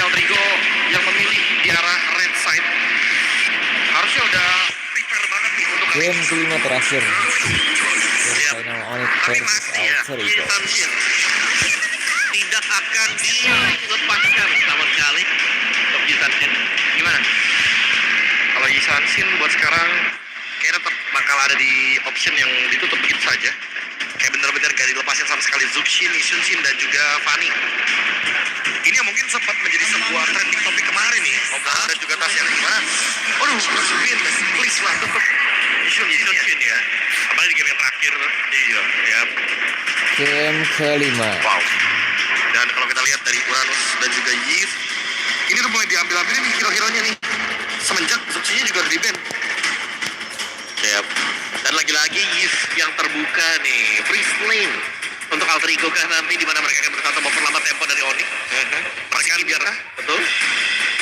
Altrigo yang memilih di arah red side harusnya udah prepare banget nih untuk kali Game ini. kelima terakhir. Siap. Final Onyx Tapi versus pasti ya, Altrigo. Sunshine tidak akan dilepaskan sama sekali untuk Sunshine. Gimana? Kalau Sunshine buat sekarang kayaknya tetap bakal ada di option yang ditutup begitu saja. Kayak bener-bener gak dilepasin sama sekali Zuxin, Ishunshin, dan juga Fanny. Ini yang mungkin sempat menjadi sebuah trending topik kemarin nih. Oga dan juga Tas yang gimana? Aduh, Zuxin, please lah tutup Ishunshin ya. Apalagi di game yang terakhir. Iya, ya. Game kelima. Wow. Dan kalau kita lihat dari Uranus dan juga Yves, ini udah mulai diambil-ambilin nih hero-heronya nih. Semenjak Zuxinnya juga udah di-ban. Yap. Dan lagi-lagi Yves yang terbuka nih, freeze lane untuk Altrigo kah nanti, di mana mereka akan bersatu memperlambat tempo dari Oni. Mereka biar betul.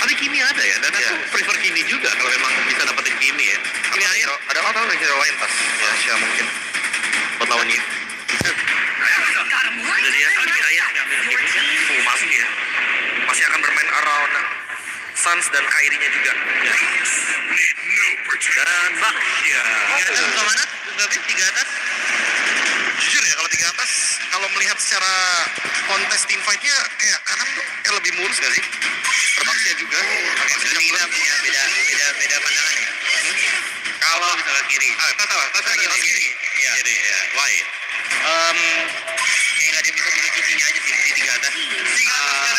Tapi Kimi ada ya, dan aku prefer Kimi juga kalau memang bisa dapetin Kimi ya. Kimi ada atau hero lain pas ya, Syah mungkin buat lawan Yves. Udah dia saya ngambil Kimi kan, masuk ya. Masih akan bermain around Suns dan Kairinya juga. Ya. Dan Bak, ya. Tiga atas ke mana? Tapi tiga atas. Jujur ya, kalau tiga atas, kalau melihat secara kontes team fight-nya kayak kanan tuh kayak lebih mulus gak sih? Terbaksnya juga. Jadi kita punya beda pandangan ya. Kalau bisa ke kiri. Tata kiri. Iya. Kiri ya. Why? Kayak nggak ada yang bisa bunuh kirinya aja sih di tiga atas. Tiga atas.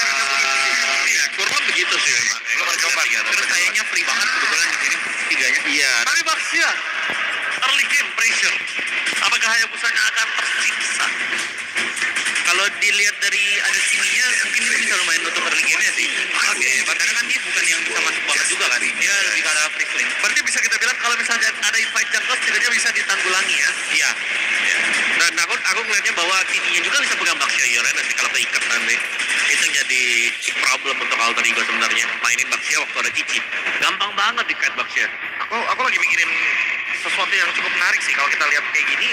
Ya, kurang begitu sih memang. Lo pernah coba? Terus kayaknya free banget kebetulan di sini tiganya. Iya. Tapi Baxia, early game pressure. Apakah Hayabusanya akan tersiksa? Kalau dilihat dari ada sininya, mungkin itu bisa lumayan nutup early game-nya sih. Oke, karena kan dia bukan yang bisa masuk banget juga kan. Dia lebih ke arah free lane. Berarti bisa kita bilang kalau misalnya ada invite jungle, setidaknya bisa ditanggulangi ya. Iya. Dan aku ngeliatnya bahwa sininya juga bisa pegang Baxia ya nanti kalau keikat nanti. Itu yang jadi problem untuk Altrigo sebenarnya. Mainin Baxia waktu ada Cici. Gampang banget di-cut Baxia. Aku lagi mikirin sesuatu yang cukup menarik sih kalau kita lihat kayak gini.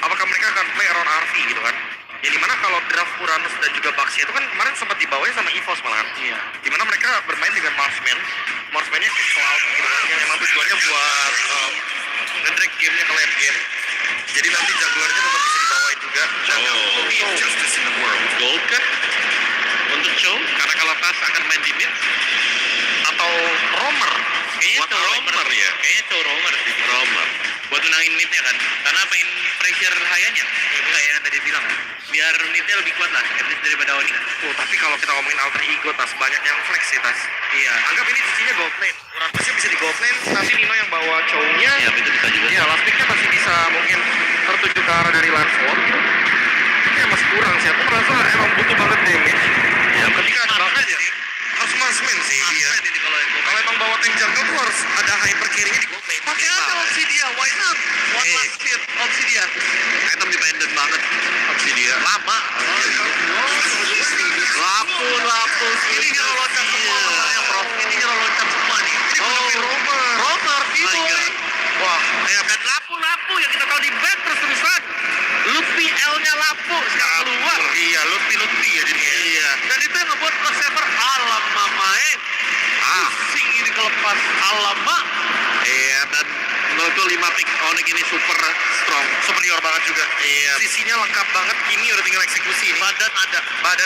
Apakah mereka akan play around RV gitu kan? Yang dimana kalau draft Uranus dan juga Baxia itu kan kemarin sempat dibawain sama EVOS malahan. Iya. Dimana mereka bermain dengan Marsman. Marsman-nya kayak Cloud gitu kan. Yang memang tujuannya buat nge-drag game-nya ke late game. Jadi nanti jaguarnya tetap bisa dibawain juga. Justice in the world. Gold kah? Untuk show? Karena kalau Tas akan main di mid atau roamer? Kayaknya itu roamer ya. Kayaknya itu roamer sih. Roamer. Buat menangin midnya kan. Karena pengen pressure hayanya. Kayak yang tadi bilang kan. Biar midnya lebih kuat lah. At least daripada Oni. Oh, tapi kalau kita ngomongin Altrigo, Tas banyak yang flex sih, Tas. Iya. Anggap ini cicinya gold lane. Uranusnya bisa di gold lane. Nanti Nino yang bawa chow-nya. Iya, itu bisa juga. Iya, last pick-nya masih bisa mungkin tertuju ke arah dari landfall gitu. Ini masih kurang sih. Aku merasa emang butuh banget damage. Ya, ketika ada banget ya. Harus marksman sih. Iya. Kalau emang bawa tank jungle tuh harus ada hyper carry-nya di gold lane. Pakai aja Obsidia, why not? One last hit, Obsidia. Item dependent banget, Obsidia. Lama. Lapu. Ini hero loncat semua masalahnya, bro. Ini hero loncat semua nih. Ini romer. Itu. Wah, ya kan lapu yang kita tahu di back terus-terusan. Lutfi L-nya lapu sekarang keluar. Iya, Lutfi ya jadinya. Iya. Dan itu yang ngebuat crossover alam mamae. Pusing ini kelepas alama. Iya, dan menurutku 5 pick Onyx ini super strong, superior banget juga. Iya. Sisinya lengkap banget, Kimi udah tinggal eksekusi ini. Badan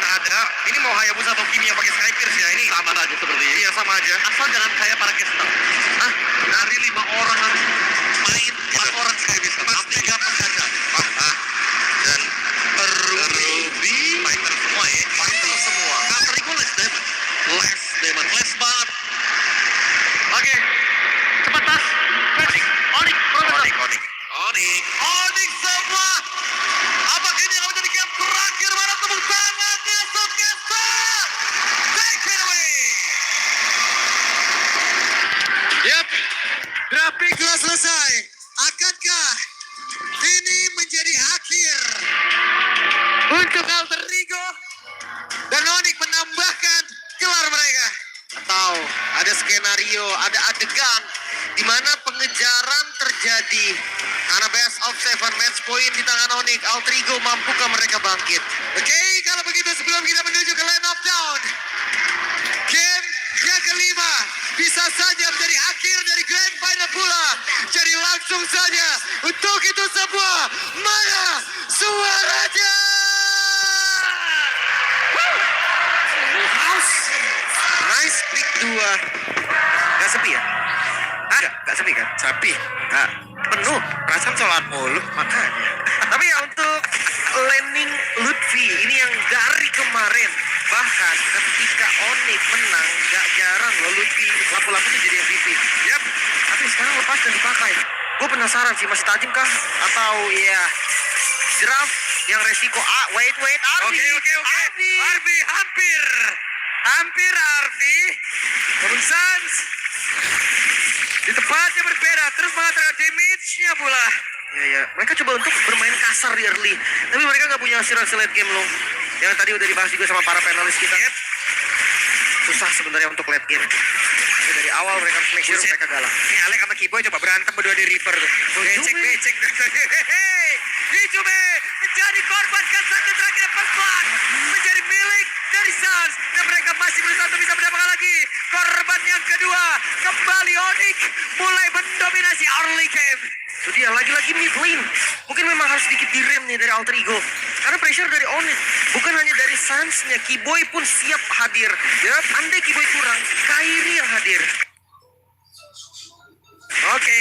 ada. Ini mau Hayabusa atau Kimi yang pakai Skypierce ya ini? Sama aja seperti ini. Iya, sama aja. Asal jangan kayak para caster. Hah? Dari 5 orang main 4 orang Skypierce. Pasti gampang saja. Dan Ruby fighter semua ya. Fighter semua. Altrigo less damage. Less banget. Oke. Cepat Tas. Onyx semua. Apakah ini akan menjadi game terakhir? Mana tepuk tangannya Sukesa? Take it away. Yap, grafik telah selesai. Akankah ini menjadi akhir untuk Altrigo dan Onyx menambahkan gelar mereka? Atau ada skenario, ada adegan di mana pengejaran terjadi karena best of 7 match point di tangan Onyx. Altrigo mampukah mereka bangkit? Oke, kalau begitu sebelum kita menuju ke Land of Dawn, Jadi langsung saja untuk itu semua, mana suaranya? House. Nice pick 2. Gak sepi ya? Hah? Gak sepi kan? Sepi. Gak. Penuh. Perasaan sholat mulu. Makanya. Tapi ya untuk landing Lutfi ini yang dari kemarin. Bahkan ketika Onyx menang, gak jarang loh Lutfi lapu-lapu tuh jadi MVP. Yap. Tapi sekarang lepas dan dipakai. Gue penasaran sih, masih tajam kah? Atau ya draft yang resiko wait Arvi. Oke. Arvi hampir Arvi. Namun Sans di tempatnya berbeda, terus mengatakan damage-nya pula. Ya, mereka coba untuk bermain kasar di early, tapi mereka nggak punya hasil late game loh. Yang tadi udah dibahas juga sama para panelis kita. Susah sebenarnya untuk late game. Ya, dari awal mereka harus make sure mereka galah. Ini Alek sama Kiboy coba berantem berdua di Reaper tuh. Becek. Dijume menjadi korban kan satu terakhir first blood. Menjadi milik dari Suns. Dan mereka masih berusaha untuk bisa mendapatkan lagi. Korban yang kedua. Kembali Onyx mulai mendominasi early game. Itu dia lagi-lagi mid lane. Mungkin memang harus sedikit direm nih dari Alter Ego. Karena pressure dari Onyx. Bukan hanya dari Suns-nya. Kiboy pun siap hadir. Ya, andai Kiboy kurang, Kairi yang hadir. Oke,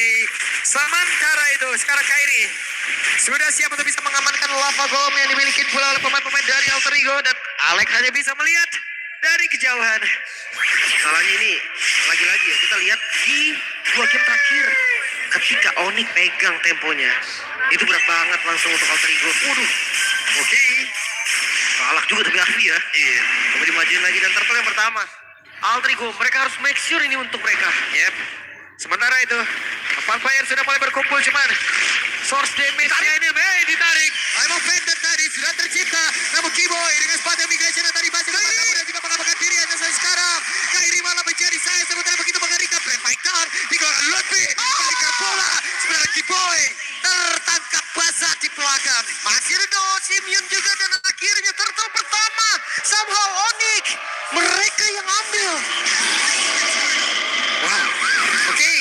sementara itu sekarang Kairi sudah siap untuk bisa mengamankan lava golem yang dimiliki pula oleh pemain-pemain dari Alter Ego, dan Alek hanya bisa melihat dari kejauhan. Salahnya ini lagi-lagi ya, kita lihat di 2 game terakhir ketika Onyx pegang temponya itu berat banget langsung untuk Alter Ego. Waduh, oke. Kalah juga tapi Arvi ya. Iya. Coba dimajuin lagi dan turtle yang pertama. Alter Ego, mereka harus make sure ini untuk mereka. Yep. Sementara itu, 4 player sudah mulai berkumpul, cuman source damage-nya ini ditarik. Aimo Vendor tadi sudah tercipta. Namun Kiboy dengan sepatu migration yang tadi masih dapat kabur dan juga mengamankan diri. Dan sekarang Kairi malah menjadi saya sementara begitu mengerikan. Play fight down, dikeluarkan Lutfi. Balikan bola. Sebenarnya Kiboy tertangkap basah di belakang. Masih ada Simeon juga dan akhirnya turtle pertama. Somehow Onyx mereka yang ambil. Wow. Oke,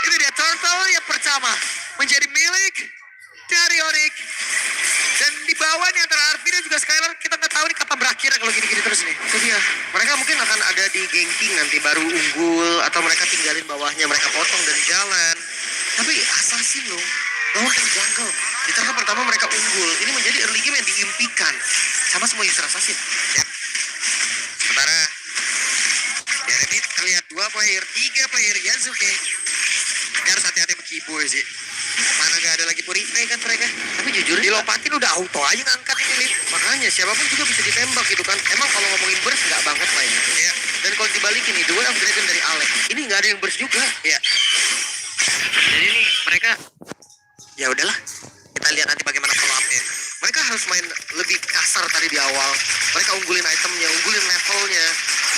ini dia turtle yang pertama menjadi milik dari Onyx. Dan di bawah nih antara Arvi dan juga Skylar, kita nggak tahu nih kapan berakhirnya kalau gini-gini terus nih. Itu dia. Mereka mungkin akan ada di ganking nanti baru unggul, atau mereka tinggalin bawahnya, mereka potong dan jalan. Tapi assassin loh, bawah dan jungle. Di turtle pertama mereka unggul. Ini menjadi early game yang diimpikan sama semua user assassin. Ya. Sementara dari mid terlihat 2 player, 3 player Yasuke. Ini harus hati-hati sama Kiboy sih. Mana gak ada lagi Purify kan mereka. Tapi jujur dilompatin udah auto aja ngangkat ini Lin. Makanya siapapun juga bisa ditembak gitu kan. Emang kalau ngomongin burst gak banget lah ya. Iya. Dan kalau dibalikin nih, The Way of Dragon dari Alek, ini gak ada yang burst juga. Iya. Jadi nih mereka, ya udahlah, kita lihat nanti bagaimana follow up-nya. Mereka harus main lebih kasar tadi di awal. Mereka unggulin itemnya, unggulin levelnya.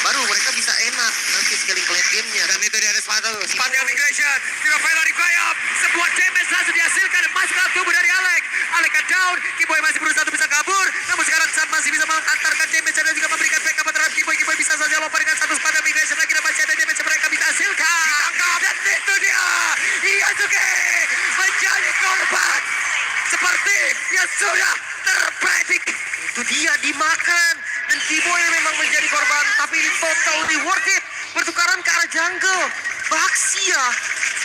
Baru mereka bisa enak nanti scaling ke late game-nya. Dan itu dia ada sepatu yang migration. Tidak fail dari Bayap. Sebuah damage langsung dihasilkan dan masuk ke tubuh dari Alek. Alek kan down. Kiboy masih berusaha untuk bisa kabur. Namun sekarang Sam masih bisa mengantarkan damage dan juga memberikan backup terhadap Kiboy. Kiboy bisa saja lompat dengan satu sepatu migration lagi dan masih ada damage yang mereka bisa hasilkan. Ditangkap. Dan itu dia. Yasuke menjadi korban. Seperti yang sudah terpredik. Itu dia dimakan. Dan Kiboy memang menjadi korban. Tapi ini totally worth it. Bertukaran ke arah jungle. Baxia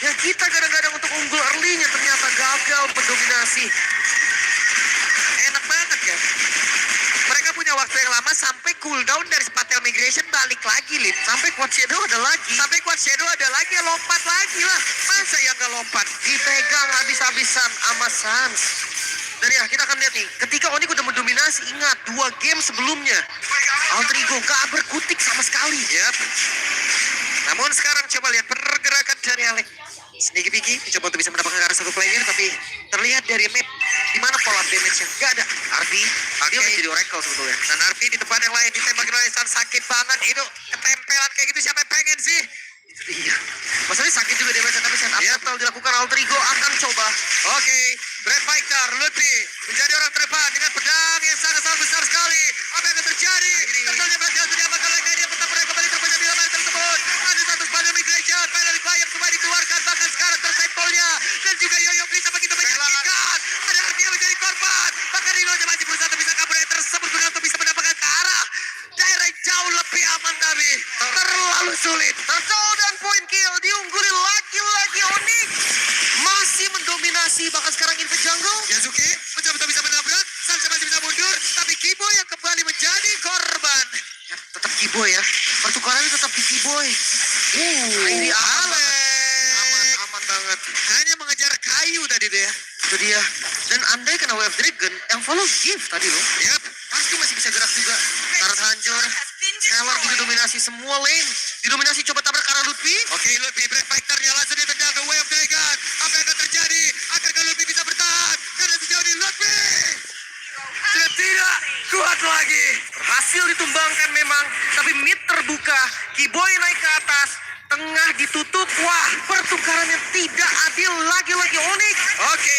yang kita kadang-kadang untuk unggul early-nya ternyata gagal mendominasi. Enak banget ya. Mereka punya waktu yang lama sampai cooldown dari Spatel Migration balik lagi, Lip. Sampai Quad Shadow ada lagi. Ya lompat lagi lah. Masa yang gak lompat? Dipegang habis-habisan sama Sans. Dan ya kita akan lihat nih, ketika Onyx udah mendominasi, ingat 2 game sebelumnya Alter Ego gak berkutik sama sekali. Yap. Namun sekarang coba lihat pergerakan dari Alek. Sneaky Piki coba untuk bisa mendapatkan ke arah satu player, tapi terlihat dari map di mana follow up damage-nya gak ada. Arvi, dia menjadi Oracle sebetulnya. Dan Arvi di tempat yang lain ditembakin oleh San, sakit banget. Itu ketempelan kayak gitu, siapa yang pengen sih? Itu dia. Masalahnya sakit juga damage-nya, tapi saat upsettle dilakukan Alter Ego akan coba. Oke, Brad Fighter, Lutfi menjadi orang terdepan dengan pedang yang sangat-sangat besar sekali. Apa yang akan terjadi? Tertolnya berhasil untuk diamankan oleh Kairi yang pertama kembali terpecah di dalam tersebut. Ada satu spanduk migration, final require kembali dikeluarkan, bahkan sekarang tersentolnya kembali menjadi korban. Ya, tetap Kiboy ya. Pertukaran tetap di Kiboy. Ini aman banget. Hanya mengejar kayu tadi deh ya. Itu dia. Dan andai kena Wave Dragon, yang follow gift tadi loh. Yap, pasti masih bisa gerak juga. Taruh hancur. Skylar juga dominasi semua lane. Didominasi coba tabrak ke arah Lutfi. Oke, Lutfi break fighternya langsung ditendang ke Wave Dragon. Apa yang akan terjadi? Akankah Lutfi bisa bertahan? Karena sejauh ini Lutfi sudah tidak kuat lagi. Berhasil ditumbangkan memang, tapi mid terbuka. Kiboy naik ke atas. Tengah ditutup. Wah, pertukaran yang tidak adil lagi-lagi Onyx. Oke.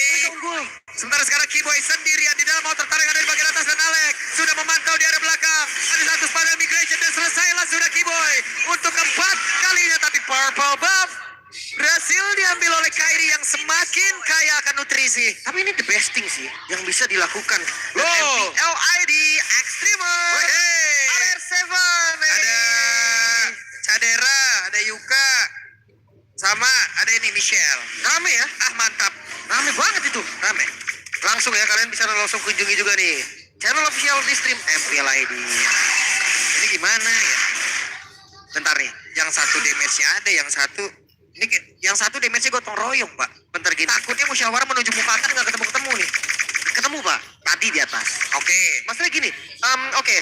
Sementara sekarang Kiboy sendirian di dalam outer tarik dari bagian atas dan Alex sudah memantau di area belakang. Ada satu panel migration dan selesailah sudah Kiboy untuk keempat kalinya. Tapi purple buff berhasil diambil oleh Kairi yang semakin kaya akan nutrisi. Tapi ini the best thing sih yang bisa dilakukan. MPLID Extremer. Ada R7. Ada Cadera, ada Yuka. Sama ada ini Michelle. Rame ya? Ah mantap. Rame banget itu. Rame. Langsung ya kalian bisa langsung kunjungi juga nih channel official di stream MPLID. Ini gimana ya? Bentar nih. Yang satu damage-nya ada, yang satu ini yang satu damage-nya gotong royong, Pak. Bentar gini. Takutnya musyawarah menuju mufakat nggak ketemu-ketemu nih. Ketemu, Pak. Tadi di atas. Oke. Maksudnya gini. Oke.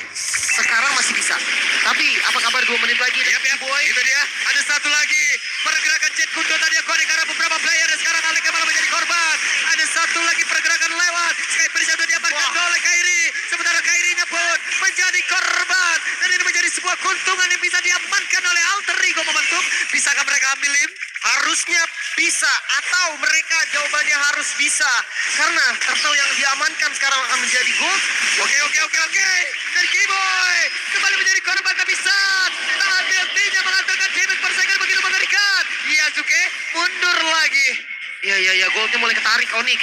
Sekarang masih bisa. Tapi apa kabar 2 menit lagi? Ya, boy. Itu dia. Ada satu lagi. Pergerakan Jet Kundo tadi yang connect karena beberapa player. Dan sekarang Alec malah menjadi korban. Ada satu lagi pergerakan lewat. Skype sudah diamankan oleh Kairi. Sementara Kairinya pun menjadi korban. Dan ini menjadi sebuah keuntungan yang bisa diamankan oleh Alter Ego Momentum. Bisakah mereka ambilin? Harusnya bisa. Atau mereka jawabannya harus bisa. Karena turtle yang diamankan sekarang akan menjadi gold. Oke. Dan Kiboy kembali menjadi korban tapi saat tahan BLT-nya menghasilkan damage per second begitu mengerikan. Yasuke mundur lagi. Ya, goldnya mulai ketarik Onyx.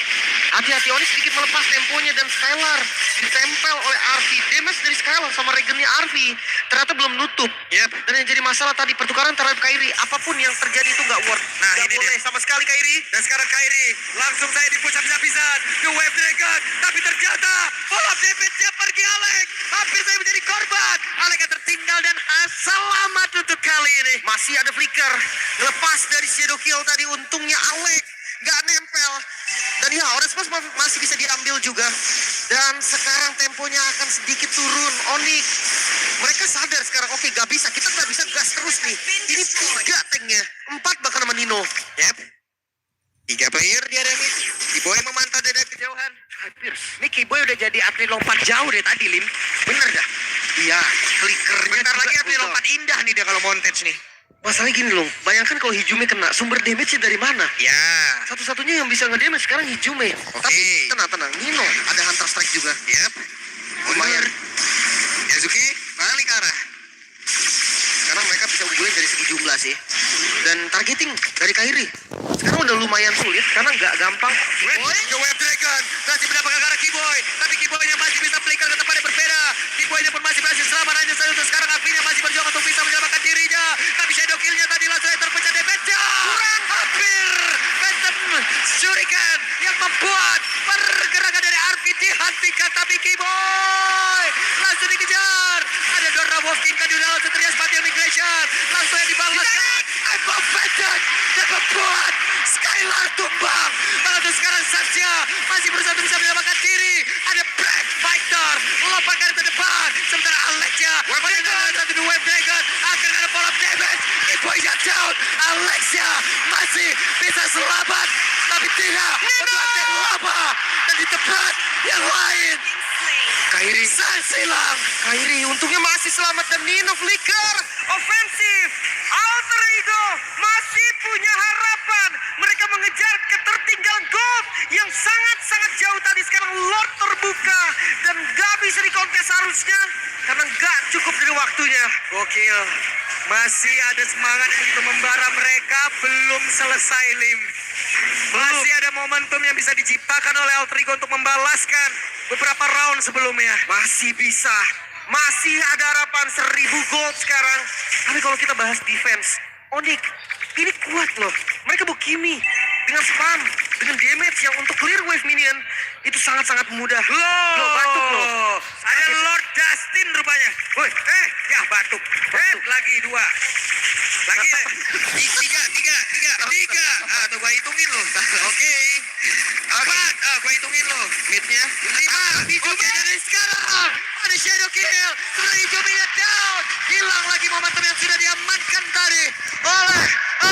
Hati-hati Onyx sedikit melepas temponya dan Skylar ditempel oleh Arvi. Damage dari Skylar sama regennya Arvi ternyata belum nutup. Dan yang jadi masalah tadi pertukaran terhadap Kairi. Apapun yang terjadi itu nggak worth. Nah gak ini boleh deh. Sama sekali Kairi. Dan sekarang Kairi langsung saya dipush habis-habisan ke Wave Dragon. Tapi ternyata bola damage-nya pergi Alec. Hampir saya menjadi korban. Alec yang tertinggal dan selamat untuk kali ini. Masih ada flicker. Lepas dari shadow kill tadi untungnya Alec nggak nempel. Dan ya Orange Pass masih bisa diambil juga. Dan sekarang temponya akan sedikit turun. Onyx mereka sadar sekarang oke gak bisa. Kita gak bisa gas terus nih. Ini 3 tanknya 4 bahkan sama Nino. 3 player di area mid. Kiboy memantau dari kejauhan. Ini Kiboy udah jadi atlet lompat jauh deh tadi Lim. Bener dah. Iya, flickernya bentar lagi atlet lompat indah nih dia kalau montage nih. Masalahnya gini loh, bayangkan kalau Hijume kena, sumber damage-nya dari mana? Ya. Satu-satunya yang bisa nge-damage sekarang Hijume. Tapi tenang, Nino ada Hunter Strike juga. Lumayan. Yazuki balik arah. Sekarang mereka bisa unggulin dari segi jumlah sih. Dan targeting dari Kairi sekarang udah lumayan sulit karena nggak gampang. Wave Dragon masih mendapatkan ke arah Kiboy, tapi Kiboynya masih bisa flicker ke tempat yang berbeda. Kiboynya pun masih berhasil selamat hanya saja untuk sekarang Afinya masih berjuang untuk bisa menyelamatkan dirinya. Tapi shadow killnya tadi langsung terpecah damage-nya. Kurang hampir. Phantom Shuriken yang membuat pergerakan dari Arfi dihentikan, tapi Kiboy langsung dikejar. Ada Dora Wolfkin kan di dalam seterias Battle Migration. Langsung yang dibalaskan. I'm offended. Dan membuat Skylar tumbang. Lalu sekarang Sasha masih berusaha untuk bisa menyelamatkan diri. Ada Black Fighter melompatkan ke depan. Sementara Alexia satu di Wave Dragon akan ada follow up damage. Kiboy down. Alexia masih bisa selamat, tapi tidak untuk attack lava. Dan di tempat yang lain Kairi silang. Kairi untungnya masih selamat dan Nino flicker. Ofensif. Alter Ego masih punya harapan. Mereka mengejar ketertinggalan gold yang sangat-sangat jauh tadi. Sekarang Lord terbuka dan gak bisa dikontes harusnya karena gak cukup dari waktunya. Gokil. Masih ada semangat untuk membara mereka. Belum selesai Lim. Masih ada momentum yang bisa diciptakan oleh Alter Ego untuk membalaskan beberapa round sebelumnya. Masih bisa. Masih ada harapan 1000 gold sekarang. Tapi kalau kita bahas defense, Onyx ini kuat loh. Mereka Bukimi dengan spam, dengan damage yang untuk clear wave minion itu sangat-sangat mudah. Loh, batuk loh. Ada Lord Justin rupanya. Woi, ya batuk. Lagi 2. Lagi tiga. Tuh gua hitungin lo. Oke. 4. Gua hitungin lo. Midnya 5. Oke, dari sekarang ada shadow kill. Sudah Hijume down. Hilang lagi momentum yang sudah diamankan tadi oleh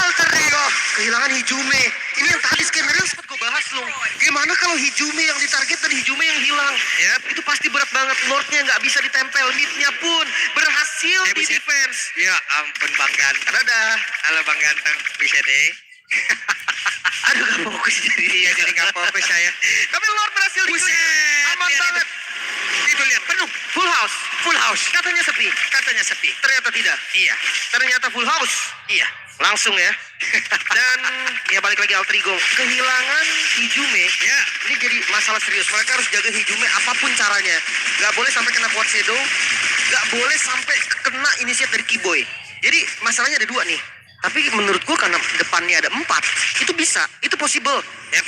Alter Ego. Kehilangan Hijume. Ini yang tadi skenario sempat gue bahas loh. Gimana kalau Hijume yang ditarget dan Hijume yang hilang? Itu pasti berat banget. Lordnya nggak bisa ditempel. Midnya pun berhasil di defense. Ya ampun Bang Ganteng. Dadah. Halo Bang Ganteng. Bisa deh. Aduh gak fokus jadi gak fokus saya. Tapi Lord berhasil di aman banget. Itu lihat penuh. Full house. Katanya sepi. Ternyata tidak. Iya. Ternyata full house. Iya. Langsung ya. Dan ya balik lagi Alter Ego. Kehilangan Hijume. Ya. Ini jadi masalah serius. Mereka harus jaga Hijume apapun caranya. Gak boleh sampai kena Quad Shadow. Gak boleh sampai kena initiate dari Keyboy. Jadi masalahnya ada 2 nih. Tapi menurut gua karena depannya ada 4, itu bisa, itu possible. Yep.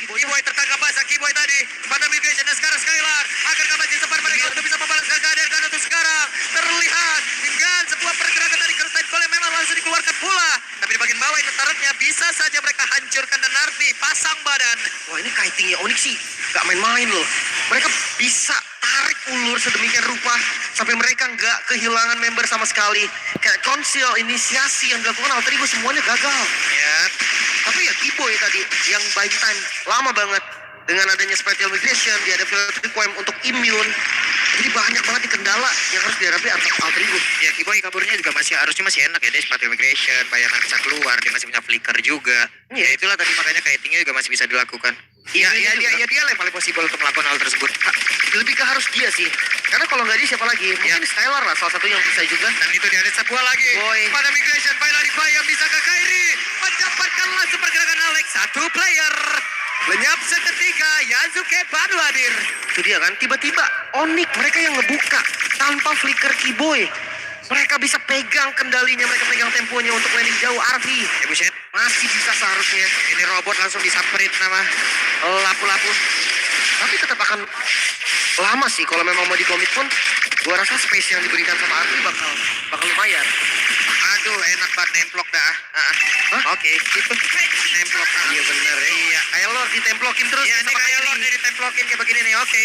Keyboy tertangkap basah Keyboy tadi. Pada migration dan sekarang Skylar akan masih sempat mereka untuk bisa membalaskan keadaan karena untuk sekarang terlihat dengan sebuah pergerakan dari Kirsten Cole yang memang langsung dikeluarkan pula. Tapi di bagian bawah ini turretnya bisa saja mereka hancurkan dan Narvi pasang badan. Wah ini kitingnya Onyx sih, gak main-main loh. Mereka bisa tarik ulur sedemikian rupa sampai mereka nggak kehilangan member sama sekali. Kayak konsil inisiasi yang dilakukan Alter Ego semuanya gagal. Ya. Tapi ya Keyboy tadi yang buying time lama banget. Dengan adanya spatial migration, dia ada field requiem untuk immune. Jadi banyak banget di kendala yang harus dihadapi Alter Ego. Ya Keyboy kaburnya juga harusnya masih enak ya. Dia spatial migration, bayangan bisa keluar, dia masih punya flicker juga. Ya itulah tadi makanya kitingnya juga masih bisa dilakukan. Iya dia lah yang paling possible untuk melakukan hal tersebut. Lebih ke harus dia sih. Karena kalau nggak dia siapa lagi? Mungkin Skylar lah salah satu yang bisa juga. Dan itu dia ada sebuah lagi. Pada migration final yang bisa ke Kairi. Mendapatkan langsung pergerakan Alex. 1 player. Lenyap seketika. Yasuke baru hadir. Itu dia kan. Tiba-tiba Onyx mereka yang ngebuka. Tanpa flicker Keyboy. Mereka bisa pegang kendalinya, mereka pegang temponya untuk landing jauh. Arvi, ya buset, masih bisa seharusnya. Ini robot langsung disamperin nama lapu-lapu. Tapi tetap akan lama sih kalau memang mau dikomit pun. Gua rasa space yang diberikan sama Arvi bakal lumayan. Aduh, enak banget nemplok dah. Oke, itu nemplok. Iya bener ya. Iya, kayak Lord ditemplokin terus. Iya, ini kayak Lord ditemplokin kayak begini nih. Oke.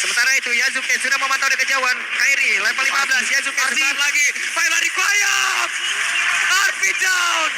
Sementara itu Yasuke sudah memantau dari kejauhan. Kairi level 15. Yasuke sesaat lagi. Final required. RP down.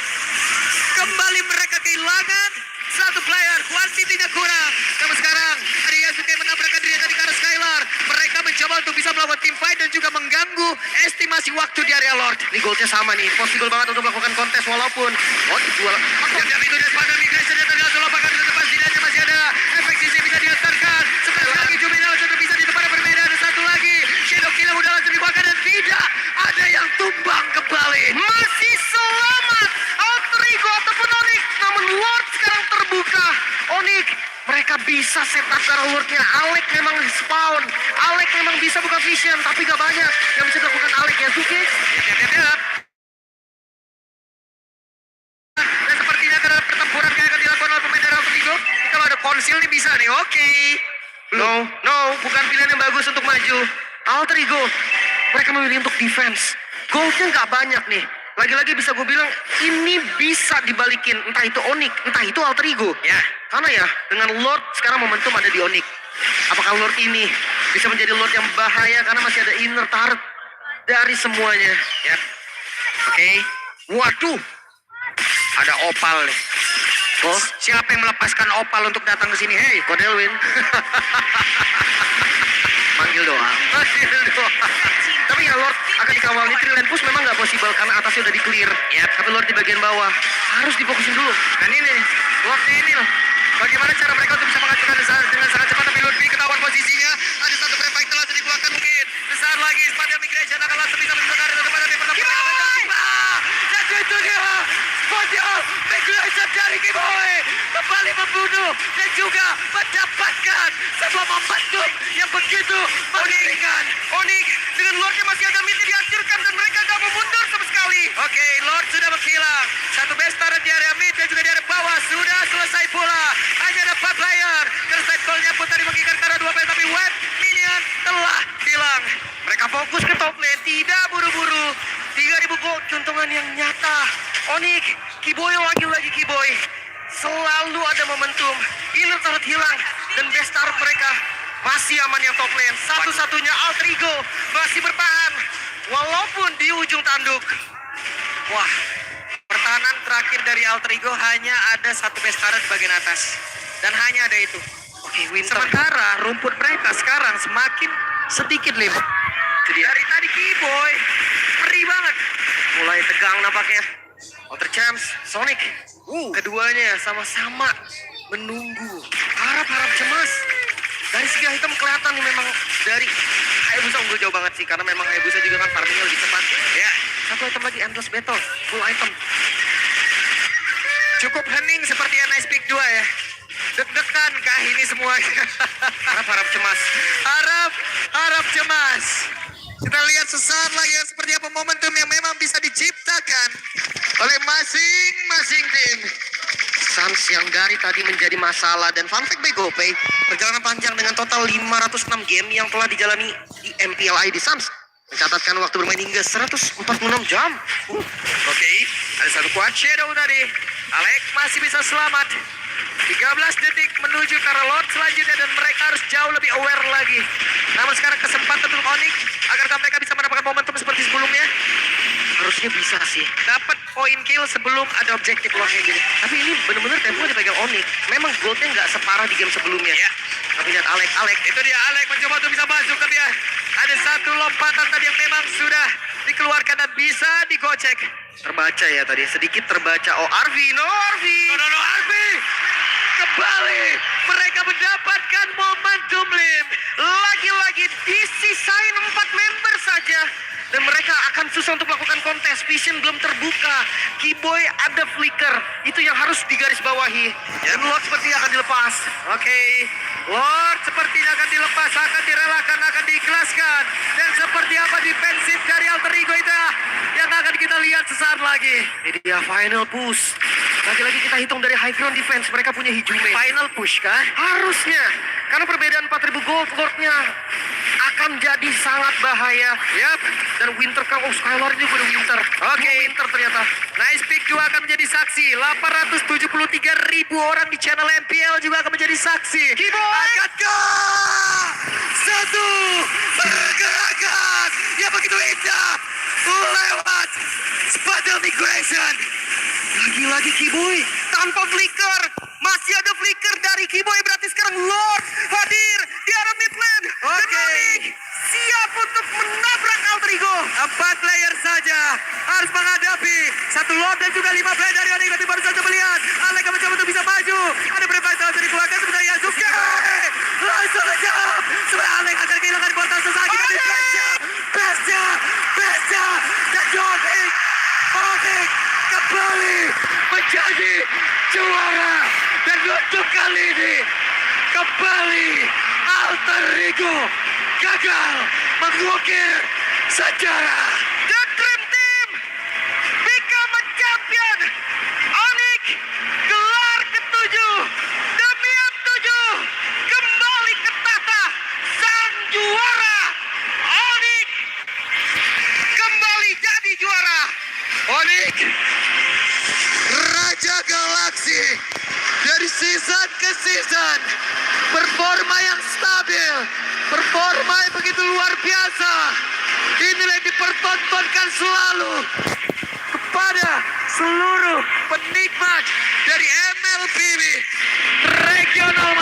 Kembali mereka kehilangan 1 player. Quantity-nya kurang. Namun sekarang ada Yasuke menabrakkan diri tadi ke arah Skylar. Mereka mencoba untuk bisa melakukan team fight dan juga mengganggu estimasi waktu di area Lord. Ini goalnya sama nih. Possible banget untuk melakukan kontes walaupun dijual. Dan itu dia pada migration yang tadi langsung lompakan di depan setidaknya masih ada efek sisi bisa dilantarkan. Sebentar lagi Jumina sudah bisa di tempat yang berbeda. Ada 1 lagi. Shadow Killer udah langsung dibakar dan tidak ada yang tumbang kembali. Masih selamat Alter Ego ataupun Onyx. Namun Lord sekarang terbuka. Onyx mereka bisa setup ke arah Lordnya. Alec memang spawn. Alec memang bisa buka vision. Tapi gak banyak yang bisa dilakukan Alec ya. Zuki. Dan sepertinya karena pertempuran yang akan dilakukan oleh pemain dari Alter Ego. Kalau ada konsil nih bisa nih. Oke. No. Bukan pilihan yang bagus untuk maju. Alter Ego. Mereka memilih untuk defense. Goldnya gak banyak nih. Lagi-lagi bisa gue bilang ini bisa dibalikin. Entah itu Onyx, entah itu Alter Ego. Ya. Karena ya dengan Lord sekarang momentum ada di Onyx. Apakah Lord ini bisa menjadi Lord yang bahaya karena masih ada inner turret dari semuanya. Ya. Oke. Waduh. Ada Opal nih. Oh, siapa yang melepaskan Opal untuk datang ke sini? Hey, Kodelwin. Manggil doang. Tapi ya Lord akan dikawal nih. Trillian push memang nggak possible karena atasnya udah di clear. Tapi Lord di bagian bawah harus difokusin dulu. Dan ini nih, Lordnya ini loh. Bagaimana cara mereka untuk bisa menghancurkan dengan sangat cepat. Tapi Lord ketahuan posisinya. Ada 1 frame fight langsung dikeluarkan mungkin. Sesaat lagi spatial migration akan langsung bisa mencetak dari depan dari pertempuran. Dan itu dia. Spatial migration dari Keyboy. Kembali membunuh dan juga mendapatkan sebuah momentum yang begitu mengerikan. Onyx dengan Lordnya masih ada mid dihancurkan dan mereka gak mau mundur sama sekali. Oke, Lord sudah menghilang. 1 base turret di area mid dan juga di area bawah sudah selesai pula. Hanya ada 4 player. Kerside call-nya pun tadi mengikat karena 2 player tapi web minion telah hilang. tidak buru-buru. 3.000 gold keuntungan yang nyata. Onyx, Kiboy lagi Kiboy. Selalu ada momentum. Inner turret hilang dan best turret mereka masih aman yang top lane. Satu-satunya Alter Ego masih bertahan walaupun di ujung tanduk. Wah, pertahanan terakhir dari Alter Ego hanya ada satu best turret di bagian atas dan hanya ada itu. Oke, Winter. Sementara rumput mereka sekarang semakin sedikit limit. Dari tadi Kiboy ngeri banget. Mulai tegang nampaknya. Outer Champs, Sonic. Keduanya sama-sama menunggu. Harap-harap cemas. Dari segi item kelihatan nih memang dari Hayabusa unggul jauh banget sih. Karena memang Hayabusa juga kan farmingnya lebih cepat. Ya, satu item lagi Endless Battle. Full item. Cukup hening seperti Nice Pick 2 ya. Deg-degan kah ini semua? Harap-harap cemas. Harap cemas. Kita lihat sesaat lagi seperti apa momentum yang memang bisa diciptakan oleh masing-masing tim. Suns yang dari tadi menjadi masalah dan fun fact by GoPay, perjalanan panjang dengan total 506 game yang telah dijalani di MPLI di Suns mencatatkan waktu bermain hingga 146 jam. Oke, ada satu quad shadow tadi. Alex masih bisa selamat. 13 detik menuju ke arah Lord selanjutnya dan mereka harus jauh lebih aware lagi. Namun sekarang kesempatan untuk Onyx agar mereka bisa mendapatkan momentum seperti sebelumnya. Harusnya bisa sih. Dapat point kill sebelum ada objektif loss kayak gini. Tapi ini benar-benar tempo dipegang Onyx. Memang goldnya nggak separah di game sebelumnya. Ya. Tapi lihat Alex. Itu dia Alex mencoba untuk bisa masuk. Tapi ya ada satu lompatan tadi yang memang sudah dikeluarkan dan bisa digocek. Terbaca ya tadi. Sedikit terbaca. Oh Arvi. No Arvi. Kembali mereka mendapatkan momentum lead. Lagi-lagi disisain 4 member saja. Dan mereka akan susah untuk melakukan kontes. Vision belum terbuka. Kiboy ada flicker. Itu yang harus digarisbawahi. Dan Lord sepertinya akan dilepas. Oke. Lord sepertinya akan dilepas. Akan direlakan, akan diikhlaskan. Dan seperti apa defensif dari Alter Ego itu yang akan kita lihat sesaat lagi. Ini dia final push. Lagi-lagi kita hitung dari high ground defense. Mereka punya Hijume. Final push kah? Harusnya. Karena perbedaan 4.000 gold Lordnya akan jadi sangat bahaya. Yap. Dan Winter kan, Skylord ini udah Winter. Oke, Winter ternyata. Nice Pick 2 akan menjadi saksi. 873.000 orang di channel MPL juga akan menjadi saksi. Akankah satu pergerakan yang begitu indah lewat Spatial Migration? Lagi-lagi Kiboy tanpa flicker. Masih ada flicker dari Kiboy. Berarti sekarang Lord hadir di arah mid lane. Oke. Siap untuk menabrak Alter Ego. 4 player saja harus menghadapi satu Lord dan juga 5 player dari Onyx. Tapi baru saja melihat Alex mencoba untuk bisa maju. Ada berapa yang harus dikeluarkan sebenarnya Yasuke. Langsung menjawab. Sebenarnya Alex akan kehilangan kuartal sesaat. Kita di Bestia dan Onyx kembali menjadi juara. Dan untuk kali ini kembali Alter Ego gagal mengukir sejarah. The Dream Team become a champion. Onyx gelar ke-7 demi yang 7 kembali ke tahta sang juara. Onyx kembali jadi juara. Onyx Raja Galaksi dari season ke season, performa yang stabil, performa yang begitu luar biasa. Inilah yang dipertontonkan selalu kepada seluruh penikmat dari MLBB regional.